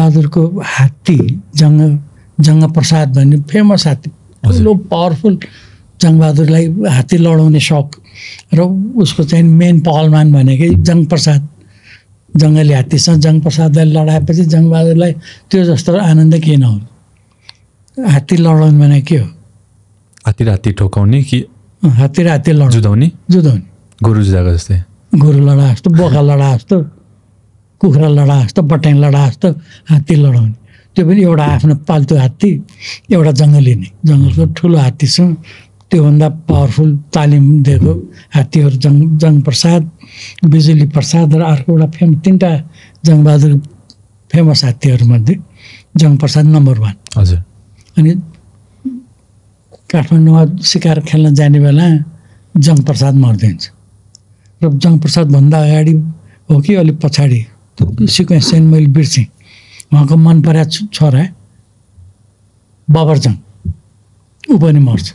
जङ्गबहादुरको हात्ती जङ्गप्रसाद भन्ने फेमस हात्ती, ठुलो पावरफुल जङ्गबहादुरलाई हात्ती लडाउने सौक र उसको चाहिँ मेन पहलमान भनेकै जङ्गप्रसाद, जङ्गली हात्तीसँग जङ्गप्रसादलाई लडाएपछि जङ्गबहादुरलाई त्यो जस्तो आनन्द केही नहुनु। हात्ती लडाउनु भने के हो? हात्ती ठोकाउने कि हात्ती लडाउने? जुधाउने गोरु जुधाएको जस्तै, गोरु लडा जस्तो, बोका लडा जस्तो, कुखुरा लडा जस्तो, बट्याङ लडा जस्तो हात्ती लडाउने। त्यो पनि एउटा आफ्नो पाल्तु हात्ती, एउटा जङ्गली नै, जङ्गलको ठुलो हात्तीसँग त्योभन्दा पावरफुल तालिम दिएको हात्तीहरू जङ्गप्रसाद, बिजुली प्रसाद र अर्को एउटा तिनवटा जङ्गबहादुर फेमस हात्तीहरूमध्ये जङ्गप्रसाद नम्बर 1। हजुर। अनि काठमाडौँमा शिकार खेल्न जाने बेला जङ्गप्रसाद मर्दिन्छ र जङ्गप्रसादभन्दा अगाडि हो कि अलिक पछाडि सिक्वेन्स चाहिँ मैले बिर्सेँ, उहाँको मन परेको छोरा बबरजङ ऊ पनि मर्छ।